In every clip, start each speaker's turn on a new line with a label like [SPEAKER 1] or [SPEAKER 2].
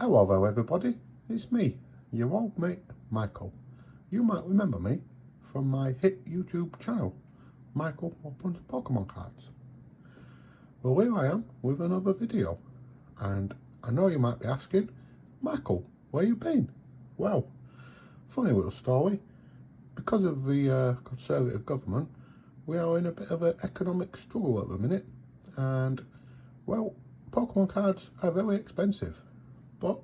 [SPEAKER 1] Hello everybody, it's me, your old mate Michael. You might remember me from my hit YouTube channel, Michael Opens Pokemon Cards. Well, here I am with another video, and I know you might be asking, Michael, where you been? Well, funny little story. Because of the Conservative government, we are in a bit of an economic struggle at the minute, and well, Pokemon cards are very expensive. But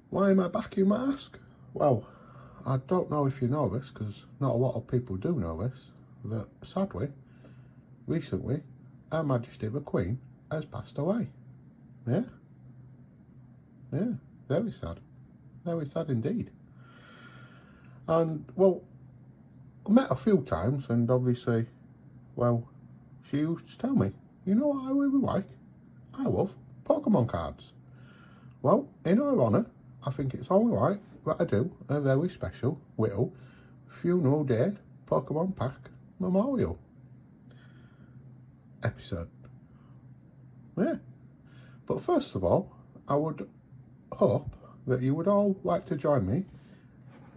[SPEAKER 1] why am I back, you might ask? Well, I don't know if you know this, because not a lot of people do know this, that sadly, recently, Her Majesty the Queen has passed away. Yeah, very sad indeed. And well, I met a few times, and obviously, well, she used to tell me, you know what I really like? I love Pokemon cards. Well, in her honour, I think it's only right that I do a very special little funeral day Pokemon pack memorial episode. Yeah. But first of all, I would hope that you would all like to join me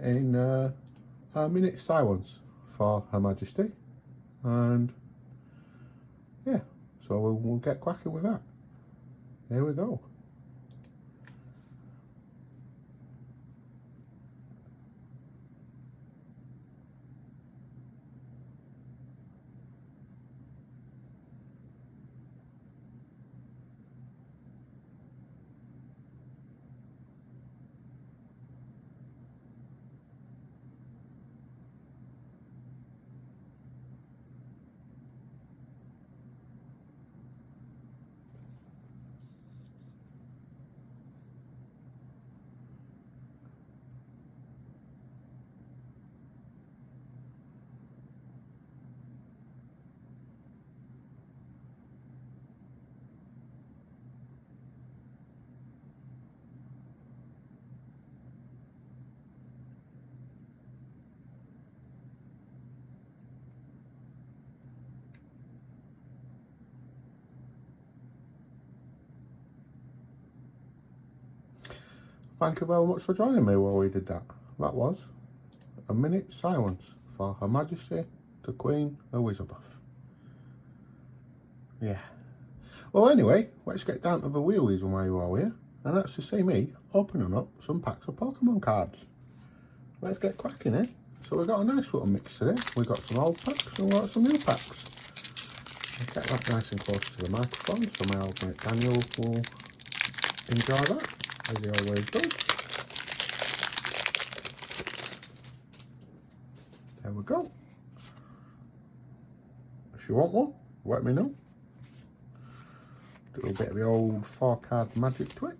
[SPEAKER 1] in a minute's silence for Her Majesty. And yeah, so we'll get cracking with that. Here we go. Thank you very much for joining me while we did that. That was a minute's silence for Her Majesty the Queen Elizabeth. Yeah. Well, anyway, let's get down to the real reason why you're all here, and that's to see me opening up some packs of Pokemon cards. Let's get cracking, eh? So we've got a nice little mix today. We've got some old packs and we've got some new packs. I'll get that nice and close to the microphone so my old mate Daniel will enjoy that, as he always does. There we go. If you want one, let me know. Do a little bit of the old 4-card magic to it.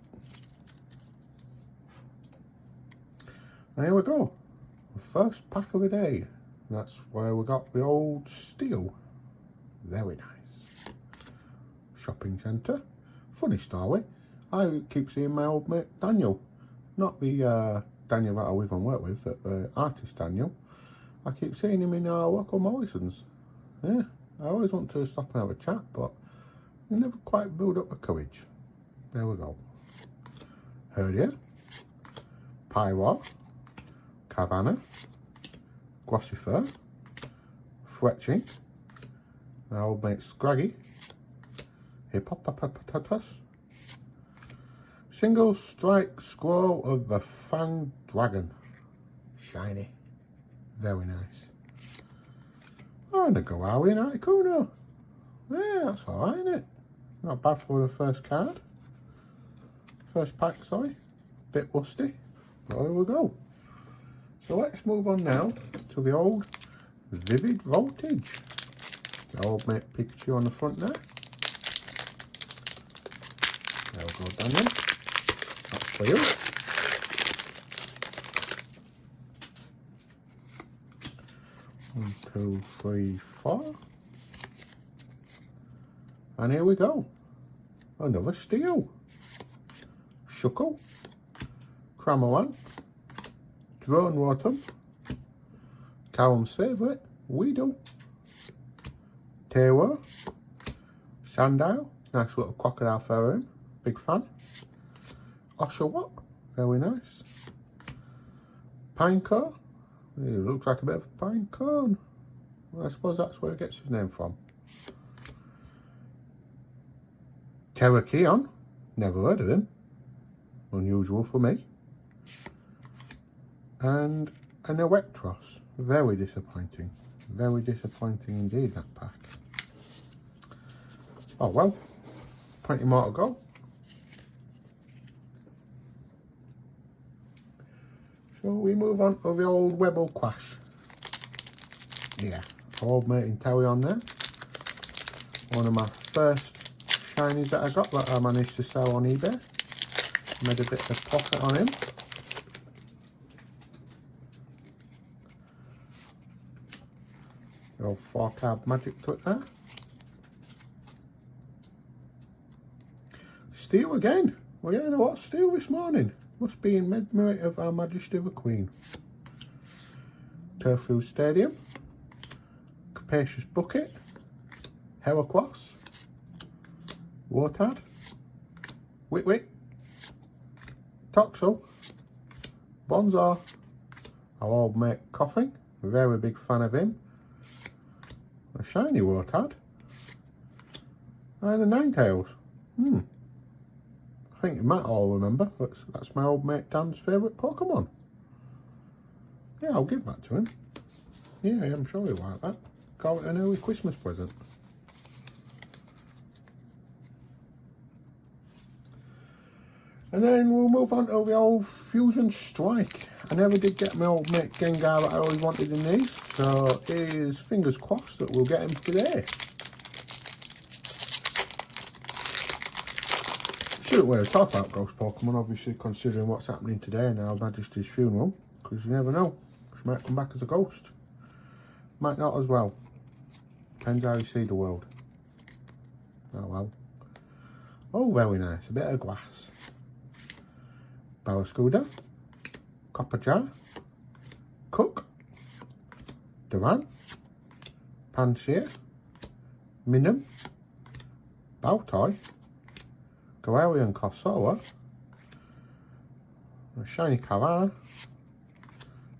[SPEAKER 1] And here we go. The first pack of the day. That's where we got the old steel. Very nice. Shopping centre. Funny story. I keep seeing my old mate Daniel. Not the Daniel that I live and work with, but the artist Daniel. I keep seeing him in our local Morrison's. Yeah, I always want to stop and have a chat, but I never quite build up the courage. There we go. Herdia, Pyro, Cavana, Glossifer, Fletching, my old mate Scraggy, Hippopotamus, Single Strike Scroll of the Fang Dragon. Shiny. Very nice. Oh, and a Goawi and Articuno. Yeah, that's alright, isn't it? Not bad for the first card. First pack, sorry. Bit rusty. But there we go. So let's move on now to the old Vivid Voltage. The old mate Pikachu on the front there. There we go, Daniel. That's for you. One, two, three, four. And here we go. Another steel. Shuckle. Cramoran. Drone Rotom. Callum's favourite, Weedle. Tewa. Sandile. Nice little crocodile for him. Big fan. Oshawott, very nice. Pine cone, it looks like a bit of a pine cone. Well, I suppose that's where it gets his name from. Terrakion, never heard of him, unusual for me. And an Electros, very disappointing indeed, that pack. Oh well, plenty more to go. So we move on to the old Webble Quash. Yeah, old mate in Terry on there. One of my first shinies that I got that I managed to sell on eBay. Made a bit of profit on him. The old 4-card magic to it there. Steel again. We're getting a lot of steel this morning. Must be in memory of Our Majesty the Queen. Turfu Stadium. Capacious Bucket. Heracross. Wartad. Wit. Toxel. Bonzor. Our old mate Coughing. Very big fan of him. A shiny Wartad. And a Ninetales. I think you might all remember, that's my old mate Dan's favourite Pokemon. Yeah, I'll give that to him. Yeah, I'm sure he'll like that. Call it an early Christmas present. And then we'll move on to the old Fusion Strike. I never did get my old mate Gengar that I always wanted in these, so here's fingers crossed that we'll get him today. Shouldn't really talk about ghost Pokemon, obviously, considering what's happening today and Our Majesty's funeral, because you never know. She might come back as a ghost. Might not as well. Depends how you see the world. Oh well. Oh, very nice. A bit of glass. Barraskewda. Copperjar. Cook. Duran. Pansear. Minun. Baltoy. Galarian Corsola. A shiny Carrara.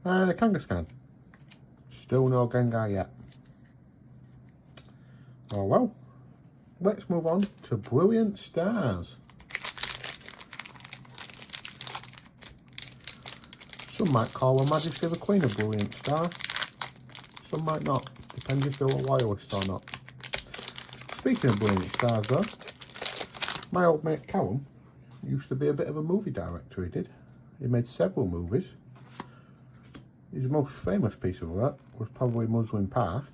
[SPEAKER 1] And a Kangaskhan. Still no Gengar yet. Oh well. Let's move on to Brilliant Stars. Some might call Her Majesty the Queen a Brilliant Star. Some might not. Depends if you're a loyalist or not. Speaking of Brilliant Stars though, my old mate Callum used to be a bit of a movie director, he did. He made several movies. His most famous piece of work was probably Muslin Park,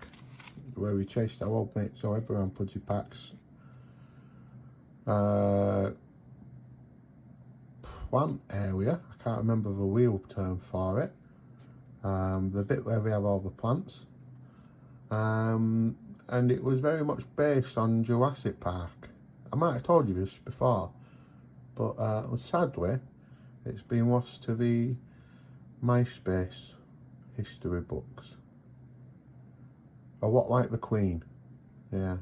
[SPEAKER 1] where he chased our old mate Zoeb around Pudsey Park's plant area. I can't remember the real term for it. The bit where we have all the plants. And it was very much based on Jurassic Park. I might have told you this before, but sadly, it's been lost to the MySpace history books. Or What Like the Queen, yeah.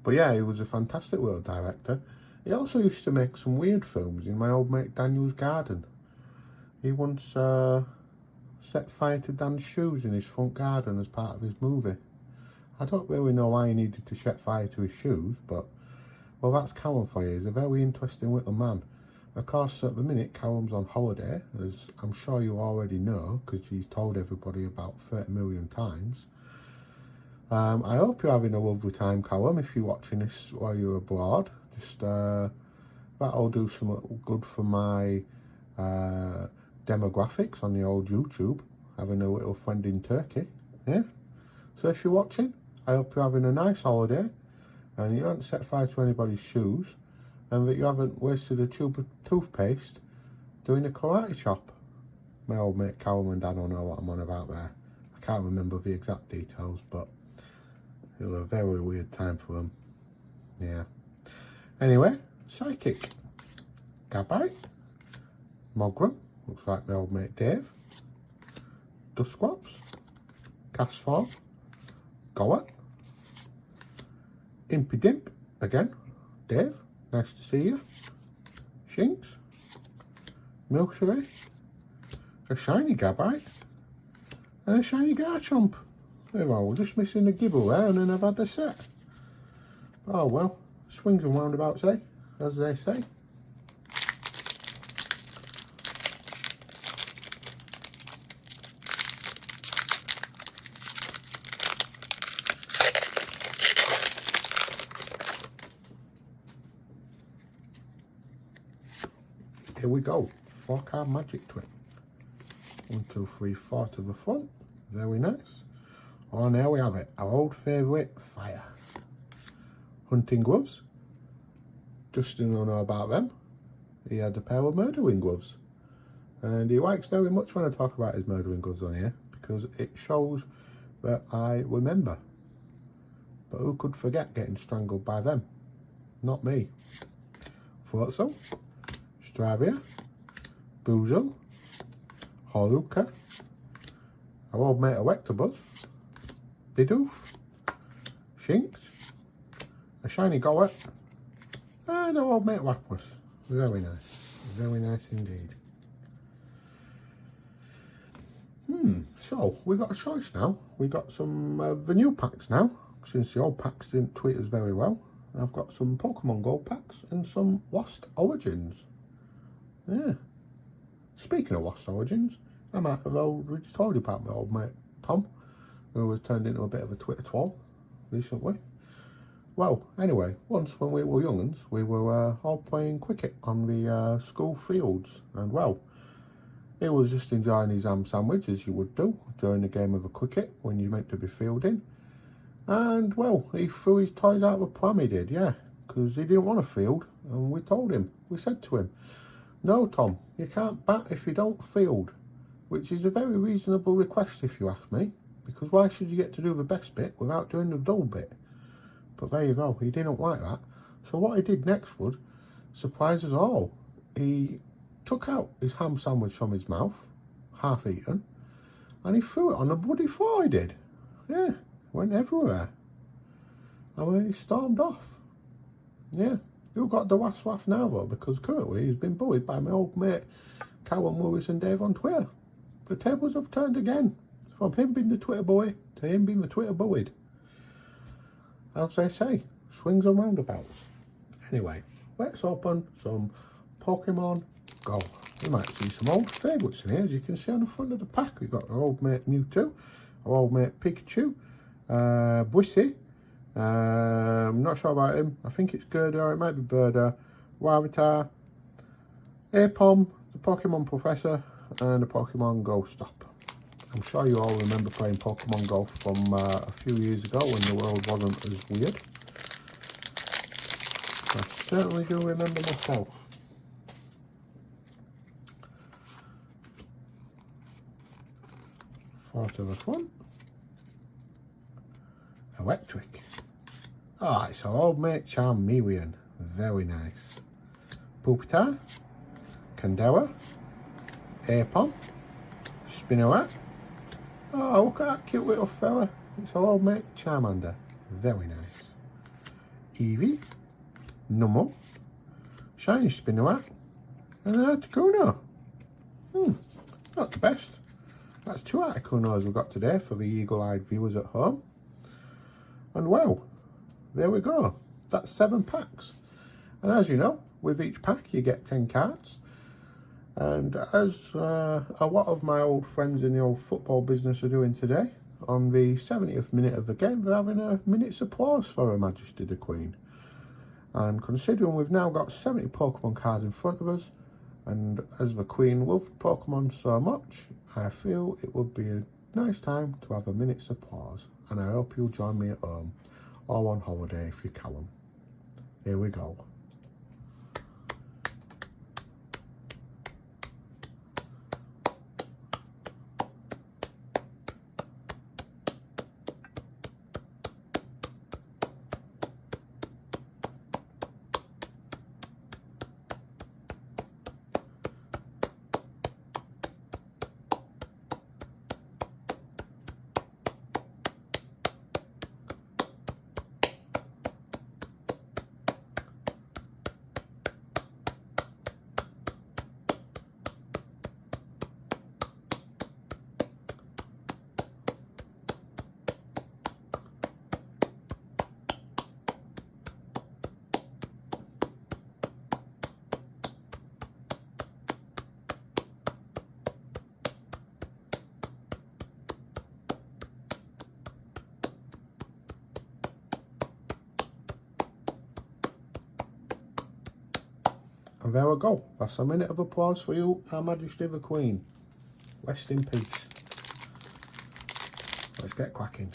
[SPEAKER 1] But yeah, he was a fantastic little director. He also used to make some weird films in my old mate Daniel's garden. He once set fire to Dan's shoes in his front garden as part of his movie. I don't really know why he needed to set fire to his shoes, but, well, that's Callum for you. He's a very interesting little man. Of course, at the minute, Callum's on holiday, as I'm sure you already know, because he's told everybody about 30 million times. I hope you're having a lovely time, Callum, if you're watching this while you're abroad. Just, that'll do some good for my demographics on the old YouTube, having a little friend in Turkey, yeah? So if you're watching, I hope you're having a nice holiday, and you haven't set fire to anybody's shoes, and that you haven't wasted a tube of toothpaste doing a karate chop. My old mate Callum and Dan will know what I'm on about there. I can't remember the exact details, but it was a very weird time for them. Yeah. Anyway, Psychic. Gabite. Mogram. Looks like my old mate Dave. Dusclops. Castform. Golett. Impidimp. Again. Dave. Nice to see you. Shinx. Milcery, a shiny Gabite, and a shiny Garchomp. There we're just missing a Gibble there, and then I've had the set. Oh well, swings and roundabouts, eh? As they say. Here we go, 4-card Magic Trick. 1, 2, 3, 4 to the front. Very nice. Oh, now we have it. Our old favourite, Fire. Hunting gloves. Justin will know about them. He had a pair of murdering gloves. And he likes very much when I talk about his murdering gloves on here, because it shows that I remember. But who could forget getting strangled by them? Not me. Thought so. Stravia, Boozle, Holuka, our old mate Electabuzz, Bidoof, Shinx, a shiny Golett, and our old mate Lapras. Very nice indeed. So we got a choice now. We got some the new packs now, since the old packs didn't tweet us very well. I've got some Pokemon Go packs and some Lost Origins. Yeah. Speaking of Lost Origins, I might have already told you about my old mate Tom, who was turned into a bit of a Twitter troll recently. Well, anyway, once when we were young'uns, we were all playing cricket on the school fields, and well, he was just enjoying his ham sandwich, as you would do during a game of a cricket when you're meant to be fielding. And well, he threw his toys out of the pram, he did, yeah, because he didn't want to field, and we said to him, no, Tom, you can't bat if you don't field, which is a very reasonable request if you ask me, because why should you get to do the best bit without doing the dull bit? But there you go, he didn't like that. So what he did next was surprise us all. He took out his ham sandwich from his mouth, half eaten, and he threw it on the bloody floor, he did. Yeah, went everywhere. And then he stormed off. Yeah. Who got the waff now though, because currently he's been bullied by my old mate Callum Lewis and Dave on Twitter. The tables have turned again, from him being the Twitter bully to him being the Twitter bullied. As they say, swings and roundabouts. Anyway, let's open some Pokemon Go. You might see some old favourites in here. As you can see on the front of the pack, we've got our old mate Mewtwo, our old mate Pikachu, Buissy, I'm not sure about him. I think it's Gurdurr, it might be Birder, Wavitar, Apom, the Pokemon Professor, and the Pokemon Go Stop. I'm sure you all remember playing Pokemon Go from a few years ago when the world wasn't as weird. I certainly do remember myself. Four to the front. Electric. Ah, it's our old mate Charmeleon. Very nice. Pupitar, Candela, Apom, Spinarak. Oh, look at that cute little fella. It's our old mate Charmander. Very nice. Eevee, Numel, Shiny Spinarak, and an Articuno. Not the best. That's 2 Articunos we've got today for the eagle-eyed viewers at home. And well, there we go. That's 7 packs. And as you know, with each pack you get 10 cards. And as a lot of my old friends in the old football business are doing today, on the 70th minute of the game, they're having a minute's applause for Her Majesty the Queen. And considering we've now got 70 Pokemon cards in front of us, and as the Queen loved Pokemon so much, I feel it would be a nice time to have a minute's applause. And I hope you'll join me at home, or on holiday if you can. Here we go. And there we go. That's a minute of applause for you, Her Majesty the Queen. Rest in peace. Let's get cracking.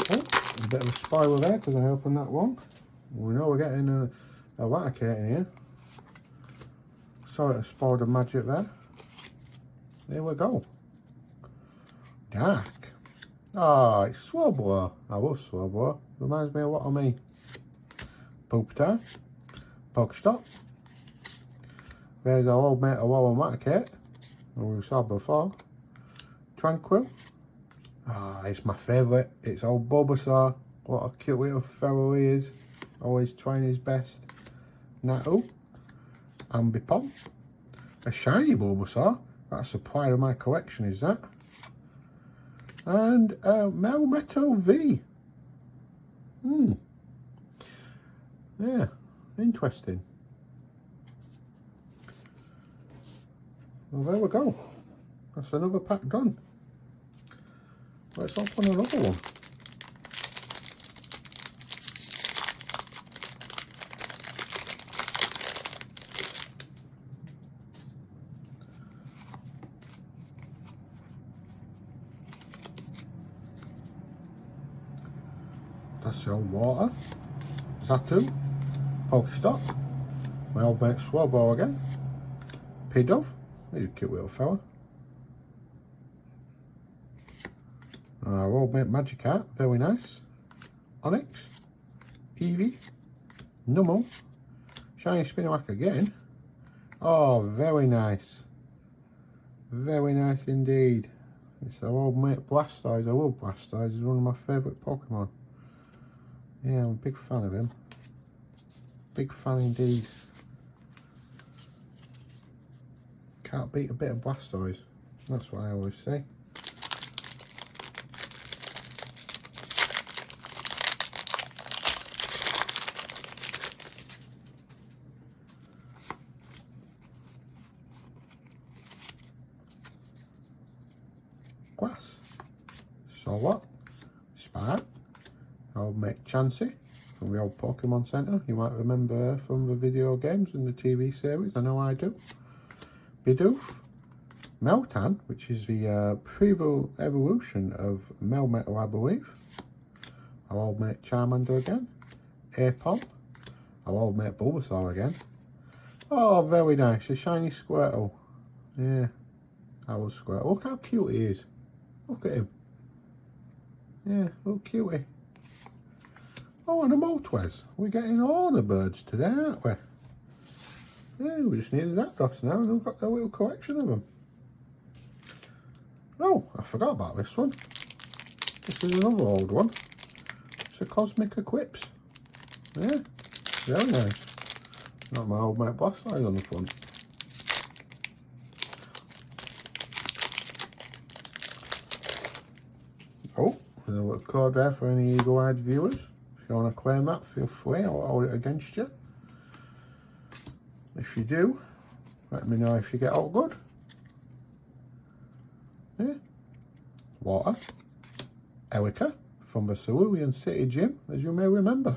[SPEAKER 1] Oh, a bit of a spoiler there because I opened that wrong. We know we're getting a Raticate in here. Sorry to spoil the magic there. There we go. Dark. Ah, it's Swirlblower. I love Swirlblower. Reminds me a lot of me. Poopter. Pokestop. There's our old mate, a Warren Raticate, who we saw before. Tranquil. Ah, it's my favourite. It's old Bulbasaur. What a cute little fellow he is. Always trying his best. Natu. Ambipom. A shiny Bulbasaur. That's a pride of my collection, is that? And Melmetal V. Yeah, interesting. Well, there we go. That's another pack done. Let's open another one. That's the old water. Zatu. Pokestop. My old mate Swirlblower again. Pidove. He's a cute little fella. Our old mate Magikarp. Very nice. Onyx. Eevee. Numel. Shiny Spinarak again. Oh, very nice. Very nice indeed. It's our old mate Blastoise. I love Blastoise. He's one of my favourite Pokemon. Yeah, I'm a big fan of him. Big fan indeed. Can't beat a bit of Blastoise. That's what I always say. Grass. So what? Spark. Old mate Chansey from the old Pokemon Center. You might remember her from the video games and the TV series. I know I do. Bidoof. Meltan, which is the previous evolution of Melmetal, I believe. Our old mate Charmander again. Airpod. Our old mate Bulbasaur again. Oh, very nice. A shiny Squirtle. Yeah, I love Squirtle. Look how cute he is. Look at him. Yeah, look cutie. Oh, and a Moltres. We're getting all the birds today, aren't we? Yeah, we just needed that dust now, and we've got a little collection of them. Oh, I forgot about this one. This is another old one. It's a Cosmic Eclipse. Yeah, very nice. Not my old mate Blastoise on the front. Oh, there's a little code there for any eagle-eyed viewers. If you want to claim that, feel free. I'll hold it against you. If you do, let me know if you get all good. Yeah. Water. Elika from the Cerulean City Gym, as you may remember.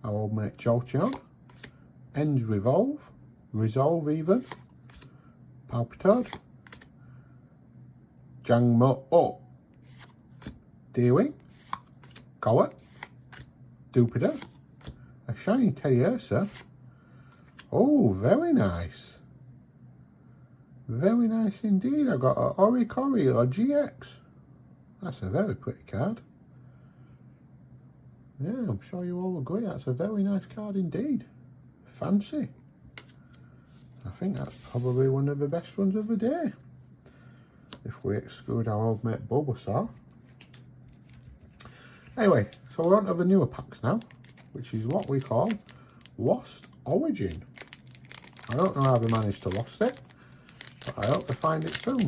[SPEAKER 1] Our old mate Jolteon. Ends Revolve. Resolve even. Palpitoad. Jangmo. Oh. Deerwing. Golett. Dupida. A shiny Teddiursa. Oh, very nice. Very nice indeed. I got a Oricori or GX. That's a very pretty card. Yeah, I'm sure you all agree. That's a very nice card indeed. Fancy. I think that's probably one of the best ones of the day. If we exclude our old mate Bulbasaur. Anyway, so we're on to the newer packs now, which is what we call Lost Origin. I don't know how we managed to lost it, but I hope to find it soon.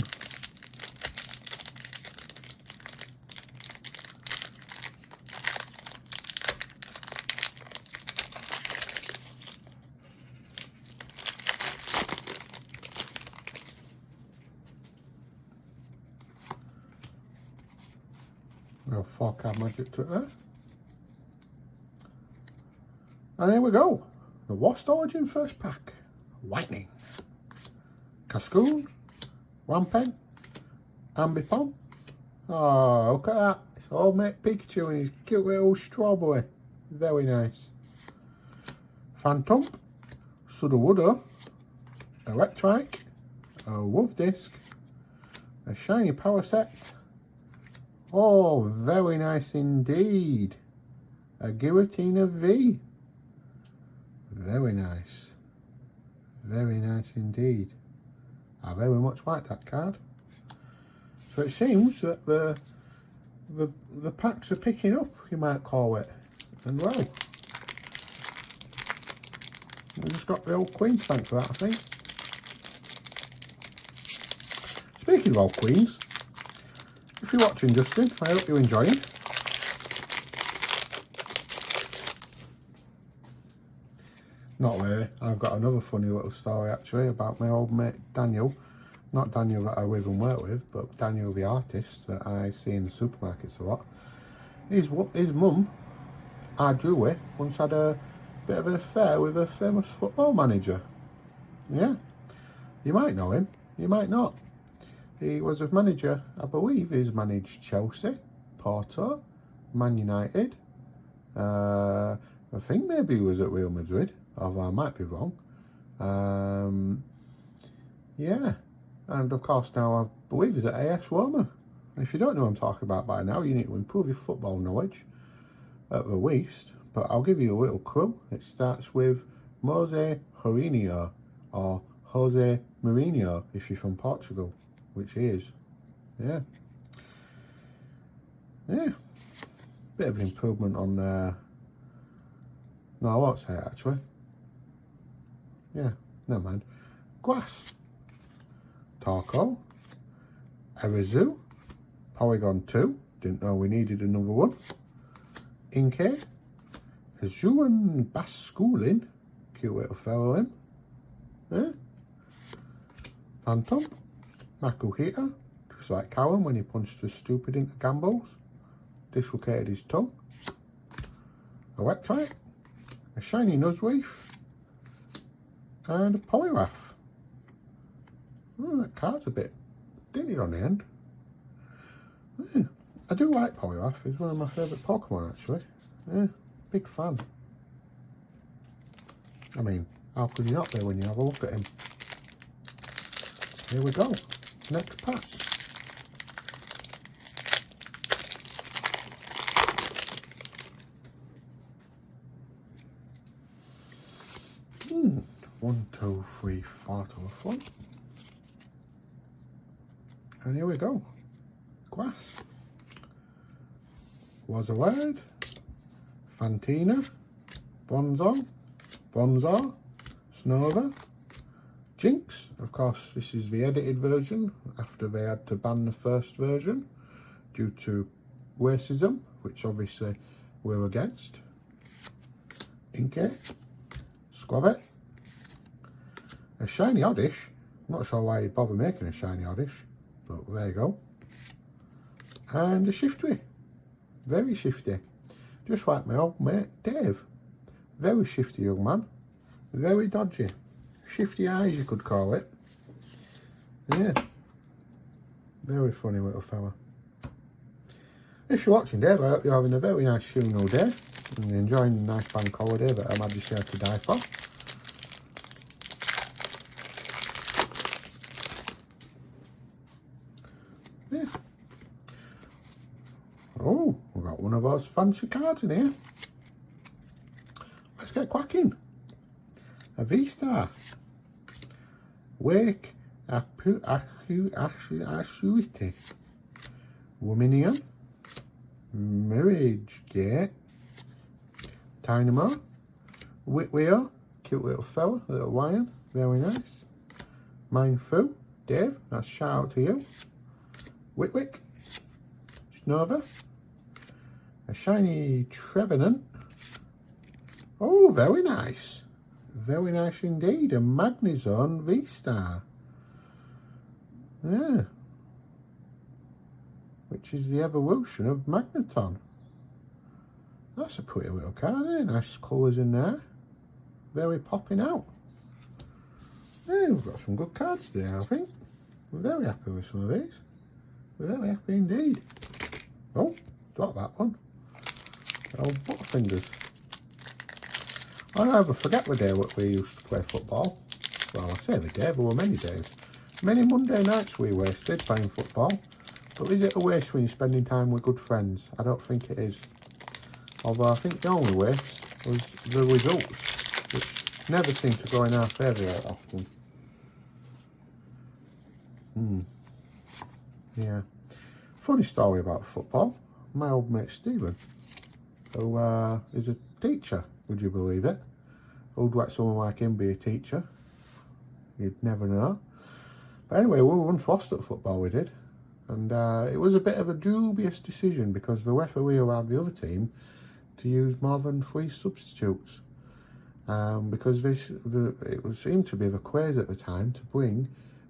[SPEAKER 1] Little 4-card magic to it there. And here we go. The Lost Origin first pack. Lightning. Cascoon. Wampen. Ambipom. Oh, look at that. It's old mate Pikachu and his cute little strawberry. Very nice. Phantom. Sudowoodo. Electrike. A Wolf Disc. A shiny power set. Oh, very nice indeed. A Giratina V. Very nice. Very nice indeed. I very much like that card. So it seems that the packs are picking up, you might call it. And well, we just got the old Queens, thanks for that, I think. Speaking of old Queens, if you're watching, Justin, I hope you're enjoying. Not really. I've got another funny little story actually about my old mate Daniel. Not Daniel that I live and work with, but Daniel the artist that I see in the supermarkets a lot. His mum, Julie, once had a bit of an affair with a famous football manager. Yeah, you might know him, you might not. He was a manager, I believe he's managed Chelsea, Porto, Man United. I think maybe he was at Real Madrid, although I might be wrong. Yeah, and of course now I believe he's at AS Roma. And if you don't know what I'm talking about by now, you need to improve your football knowledge at the least. But I'll give you a little clue. It starts with Jose Mourinho, or Jose Mourinho if you're from Portugal, which he is. Yeah. Yeah. Bit of an improvement on no, I won't say it actually. Yeah, never mind. Glass. Torko. Erizu. Polygon 2. Didn't know we needed another one. Inkay. Hazuan Basculin. Cute little fellow in. Yeah. Phantom. Makuhita. Just like Cowan when he punched us stupid into Gambles. Dislocated his tongue. Electrike. A shiny Nuzleaf. And a Poliwrath. Oh, that card's a bit dingy on the end. Yeah, I do like Poliwrath. He's one of my favourite Pokemon actually. Yeah, big fan. I mean, how could you not be when you have a look at him? Here we go. Next pack. One, two, three, four to the front. And here we go. Grass. Was a word. Fantina. Bronzor. Snova. Jinx. Of course, this is the edited version after they had to ban the first version due to racism, which obviously we're against. Inkay. Squavet. A shiny Oddish. I'm not sure why you'd bother making a shiny Oddish, but there you go. And a Shiftry. Very shifty. Just like my old mate Dave. Very shifty young man. Very dodgy. Shifty eyes you could call it. Yeah. Very funny little fella. If you're watching Dave, I hope you're having a very nice funeral day and you're enjoying the nice bank holiday that Her Majesty had to die for. Yeah. Oh, we've got one of those fancy cards in here. Let's get cracking. A V-Star. Wake Asuite. Wominion. Mirage Gate. Dynamo. Whitwheel. Cute little fella, little lion. Very nice. Mindfu. Dave, that's shout out to you. Witwick. Snova. A shiny Trevenant. Oh, very nice. Very nice indeed. A Magnezone V-Star. Yeah. Which is the evolution of Magneton. That's a pretty little card, eh? Nice colours in there. very popping out. Yeah, we've got some good cards today, I think. We're very happy with some of these. We're very happy indeed. Oh, got that one. Oh, butterfingers. I never forget the day that we used to play football. Well, I say the day, but there were many days. Many Monday nights we wasted playing football. But is it a waste when you're spending time with good friends? I don't think it is. Although I think the only waste was the results, which never seem to go in our favour very often. Yeah. Funny story about football. My old mate Stephen, who is a teacher, would you believe it? Who'd let someone like him be a teacher? You'd never know. But anyway, we once lost at football, we did. And it was a bit of a dubious decision because the referee allowed the other team to use more than 3 substitutes. Because it seemed to be the craze at the time to bring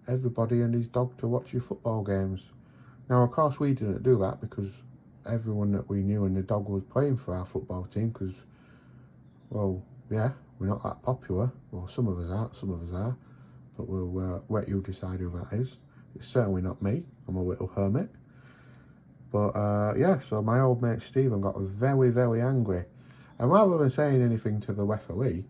[SPEAKER 1] everybody and his dog to watch your football games. Now, of course, we didn't do that because everyone that we knew and the dog was playing for our football team because, well, yeah, we're not that popular. Well, some of us aren't, some of us are. But we'll let you decide who that is. It's certainly not me. I'm a little hermit. But yeah, so my old mate Stephen got very, very angry. And rather than saying anything to the referee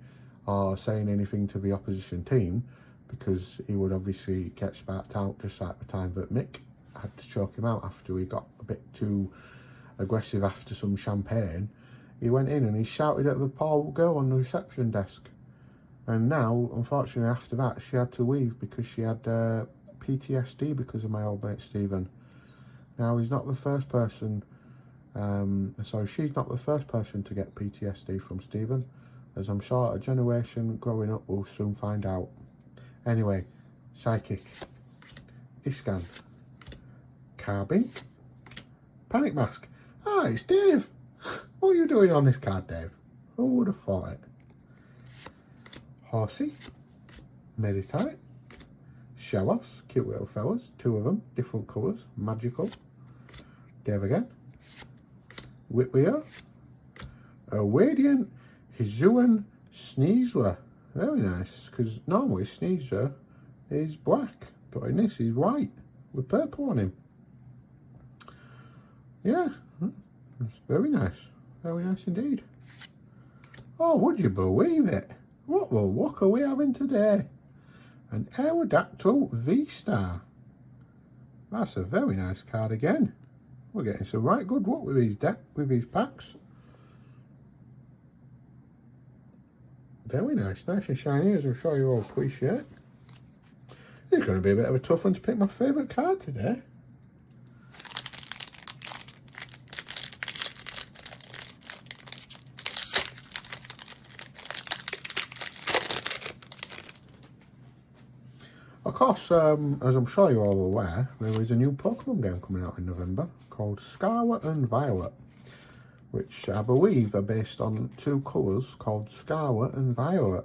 [SPEAKER 1] or saying anything to the opposition team, because he would obviously get sparked out just like the time that Mick had to choke him out after he got a bit too aggressive after some champagne, he went in and he shouted at the poor girl on the reception desk. And now, unfortunately, after that, she had to leave because she had PTSD because of my old mate Stephen. Now, he's not the first person, so she's not the first person to get PTSD from Stephen, as I'm sure a generation growing up will soon find out. Anyway, Psychic, Iscan, Carbink, Panic Mask. Ah, it's Dave. What are you doing on this card, Dave? Who would have thought it? Horsey, Meditite, Shellos, cute little fellas, 2 of them, different colours, magical. Dave again. Whitware, a Radiant Hizuan Sneasler. Very nice, because normally Sneasler is black, but in this he's white with purple on him. Yeah, it's very nice indeed. Oh, would you believe it? What the luck are we having today? An Aerodactyl V-Star. That's a very nice card again. We're getting some right good luck with these packs. Very nice and shiny, as I'm sure you all appreciate. It's going to be a bit of a tough one to pick my favourite card today. Of course, as I'm sure you're all aware, there is a new Pokemon game coming out in November called Scarlet and Violet, which I believe are based on 2 colours called Scarlet and Violet.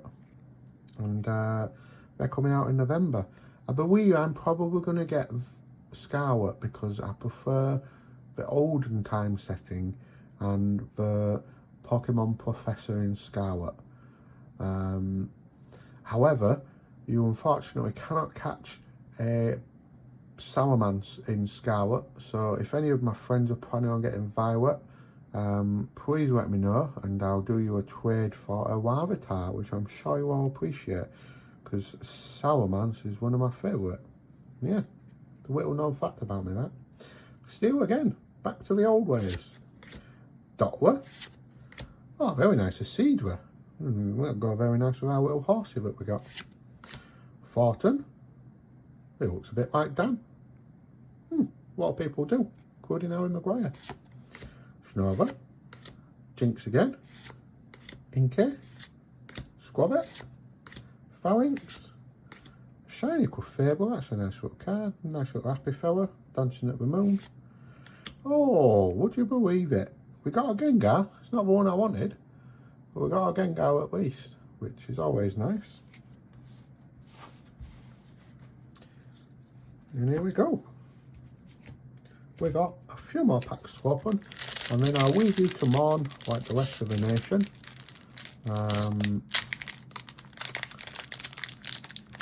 [SPEAKER 1] And they're coming out in November. I believe I'm probably going to get Scarlet because I prefer the olden time setting and the Pokemon Professor in Scarlet. However, you unfortunately cannot catch a Salamence in Scarlet, so if any of my friends are planning on getting Violet, please let me know and I'll do you a trade for a Larvitar, which I'm sure you all appreciate, because Salamence is one of my favourite. Yeah, the little known fact about me, that. Still again, back to the old ways. Dottler. Oh, very nice, a Seedra. That'll go very nice with our little horsey that we got. Fortin. It looks a bit like Dan. A lot of people do, including Harry Maguire. Snover. Jinx again. Inkay. Squabbit. Phalanx. Shiny Clefable, that's a nice little card. Nice little happy fella, dancing at the moon. Oh, would you believe it? We got a Gengar. It's not the one I wanted, but we got a Gengar at least, which is always nice. And here we go. We got a few more packs to open, and then I'll leave you to mourn like the rest of the nation.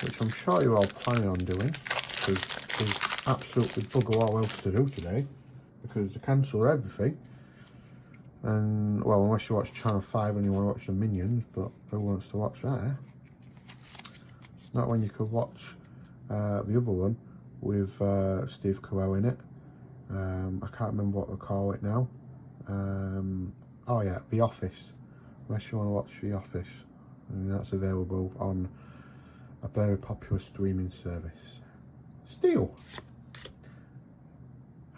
[SPEAKER 1] which I'm sure you're all planning on doing, because there's absolutely bugger all else to do today, because they cancel everything. And, well, unless you watch Channel 5 and you want to watch the Minions, but who wants to watch that, eh? Not when you could watch the other one with Steve Carell in it. I can't remember what they call it now. Oh yeah, The Office. Unless you want to watch The Office. And that's available on a very popular streaming service. Steel.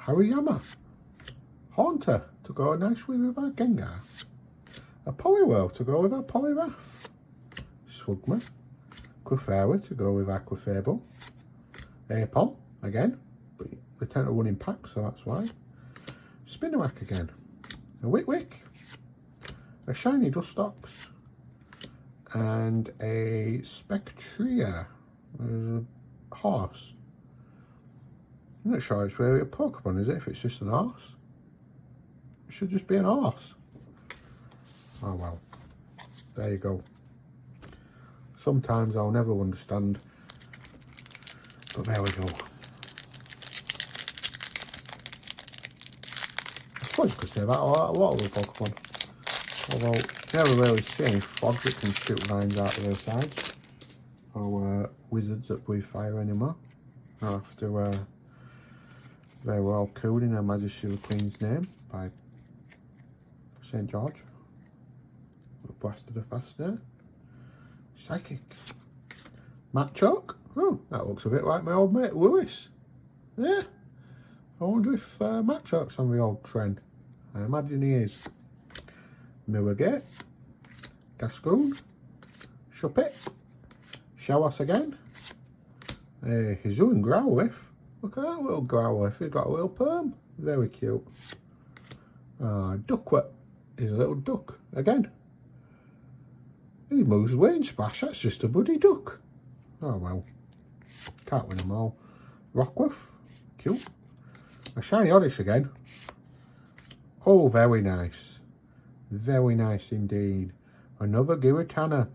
[SPEAKER 1] Hariyama. Haunter to go nicely with our Gengar. A Poliwhirl to go with our Poliwrath. Swugma. Clefairy to go with Aquafable. Apom again, but they tend to run in packs, so that's why. Spinarak again. A Witwick. A Shiny Dustox. And a Spectria. There's a horse. I'm not sure it's really a Pokemon, is it? If it's just an horse. It should just be an horse. Oh well. There you go. Sometimes I'll never understand. But there we go. I suppose you could say that about a lot of the Pokemon. Although you never really see any frogs that can shoot vines out of their sides. Or wizards that breathe fire anymore. After they were all killed in Her Majesty the Queen's name by St. George. Blasted her fast there. Psychic. Machoke. Oh, that looks a bit like my old mate Lewis. Yeah. I wonder if Machoke's on the old trend. I imagine he is. Mirrorgate. Gascoon. Shuppet. Shawas again. He's doing Growlithe. Look at that little Growlithe. He's got a little perm. Very cute. Duckwit. He's a little duck. Again. He moves away and splash. That's just a bloody duck. Oh well. Can't win them all. Rockworth. Cute. A Shiny Oddish again. Oh, very nice. Very nice indeed. Another Giratina.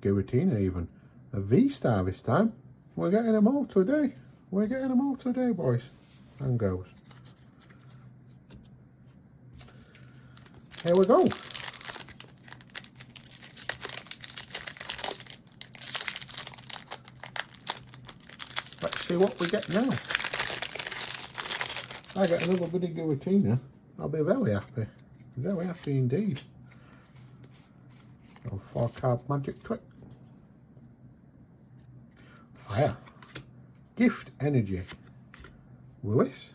[SPEAKER 1] Giratina even. A V-Star this time. We're getting them all today. We're getting them all today, boys and girls. Here we go. Let's see what we get now. I get another bloody Giratina. I'll be very happy. Very happy indeed. Oh, 4-card Magic Trick. Fire. Gift Energy. Lewis.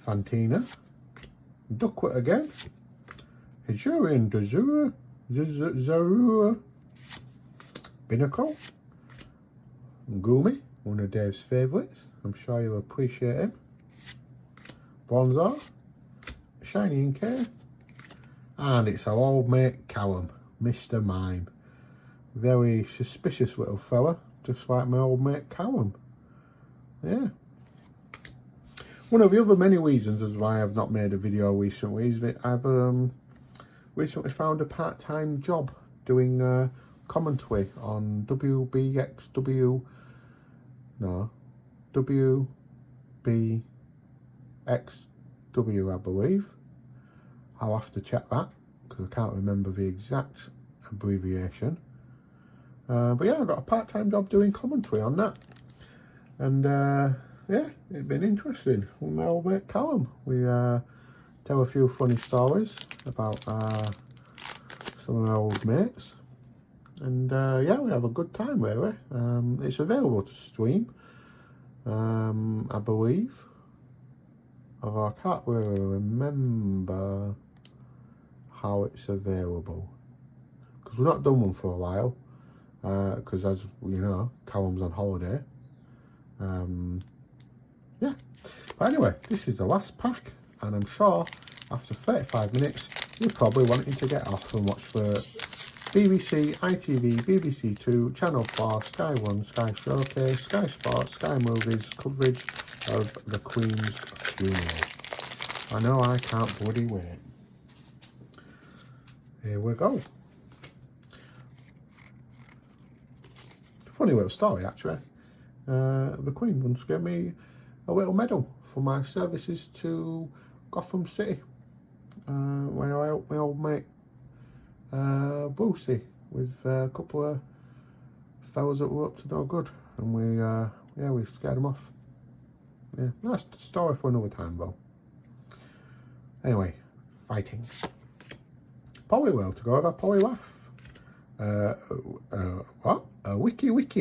[SPEAKER 1] Fantina. Duckwit again. Hijurian Dazura. Zarua. Binnacle. Gumi, one of Dave's favourites. I'm sure you'll appreciate him. Bronzor. Shiny Inkay. And it's our old mate Callum, Mr. Mime. Very suspicious little fella, just like my old mate Callum. Yeah. One of the other many reasons as why I've not made a video recently is that I've recently found a part-time job doing commentary on WBXW. No, WBXW, I believe. I'll have to check that because I can't remember the exact abbreviation. But yeah, I got a part-time job doing commentary on that. And yeah, it's been interesting with my old mate Callum. We tell a few funny stories about some of my old mates. And yeah, we have a good time really. It's available to stream, I believe. Although I can't really remember how it's available. Because we've not done one for a while. Because as you know, Callum's on holiday. Yeah. But anyway, this is the last pack. And I'm sure after 35 minutes, you're probably wanting to get off and watch the BBC, ITV, BBC 2, Channel 4, Sky 1, Sky Showcase, Sky Sports, Sky Movies coverage of the Queen's funeral. I know I can't bloody wait. Here we go. Funny little story actually. The Queen once gave me a little medal for my services to Gotham City when I helped my old mate Brucey with a couple of fellas that were up to no good, and we scared them off. Yeah, that's a story for another time though. Anyway, fighting. Polywell to go over polywaff. What? A wiki, which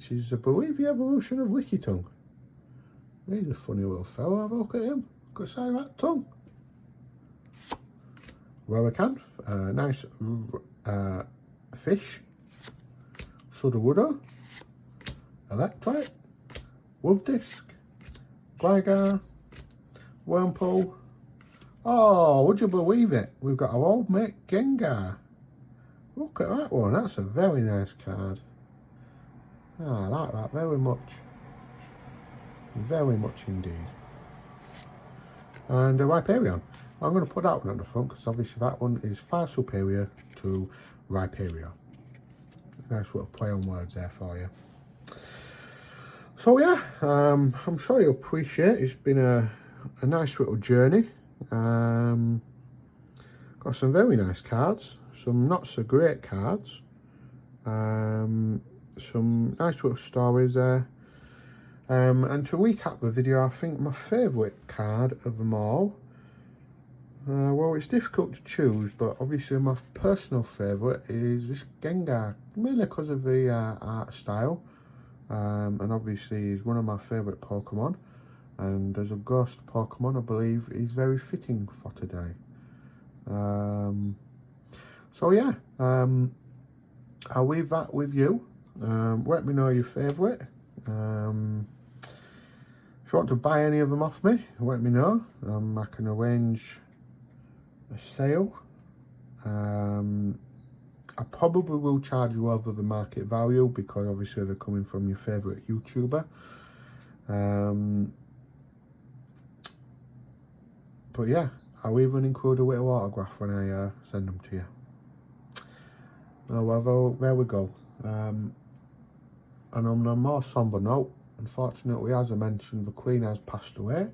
[SPEAKER 1] is, I believe, the evolution of wiki tongue. He's a funny little fellow. Have a look at him. Got say that tongue. Roracanth, nice fish. Sudowoodo, Electrite, Wolf Disc, Gligar, Wurmple. Oh, would you believe it? We've got our old mate Gengar. Look at that one. That's a very nice card. Oh, I like that very much. Very much indeed. And Rhyperion. I'm going to put that one on the front because obviously that one is far superior to Rhyperion. Nice little play on words there for you. So yeah, I'm sure you'll appreciate it. It's been a nice little journey. Got some very nice cards, some not so great cards, some nice little stories there. And to recap the video, I think my favourite card of them all, well, it's difficult to choose, but obviously my personal favourite is this Gengar, mainly because of the art style, and obviously he's one of my favourite Pokemon, and as a ghost Pokemon I believe he's very fitting for today. So yeah, I'll leave that with you. Let me know your favourite. If you want to buy any of them off me, let me know. I can arrange a sale. I probably will charge you over the market value because obviously they're coming from your favourite YouTuber. But yeah, I'll even include a little autograph when I send them to you. Oh well, there we go. And on a more sombre note, unfortunately, as I mentioned, the Queen has passed away,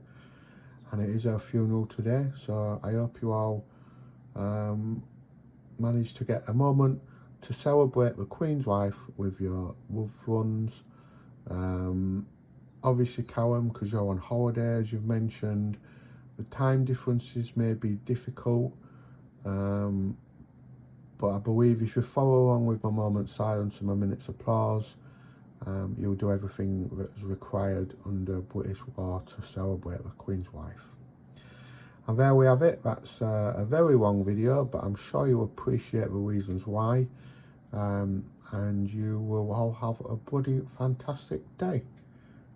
[SPEAKER 1] and it is her funeral today. So I hope you all manage to get a moment to celebrate the Queen's life with your loved ones. Obviously, Callum, because you're on holiday, as you've mentioned, the time differences may be difficult. But I believe if you follow along with my moment's silence and my minute's applause, you'll do everything that's required under British law to celebrate the Queen's life. And there we have it. That's a very long video, but I'm sure you'll appreciate the reasons why. And you will all have a bloody fantastic day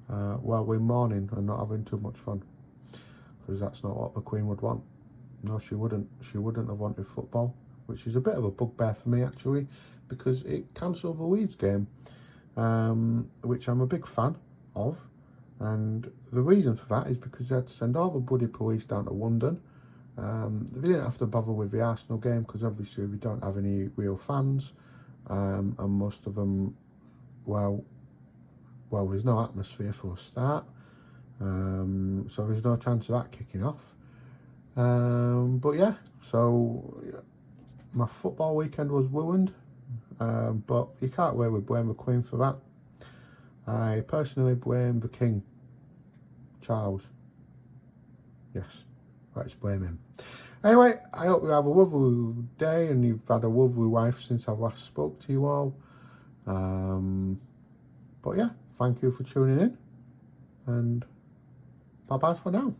[SPEAKER 1] while we're mourning and not having too much fun. Because that's not what the Queen would want. No, she wouldn't. She wouldn't have wanted football, which is a bit of a bugbear for me actually, because it cancelled the Leeds game, which I'm a big fan of. And the reason for that is because they had to send all the bloody police down to London. They didn't have to bother with the Arsenal game because obviously we don't have any real fans, and most of them, well, there's no atmosphere for a start, so there's no chance of that kicking off. But yeah, so my football weekend was ruined, but you can't really blame the Queen for that. I personally blame the King, Charles. Yes, let's blame him. Anyway, I hope you have a lovely day and you've had a lovely life since I last spoke to you all. But yeah, thank you for tuning in, and bye bye for now.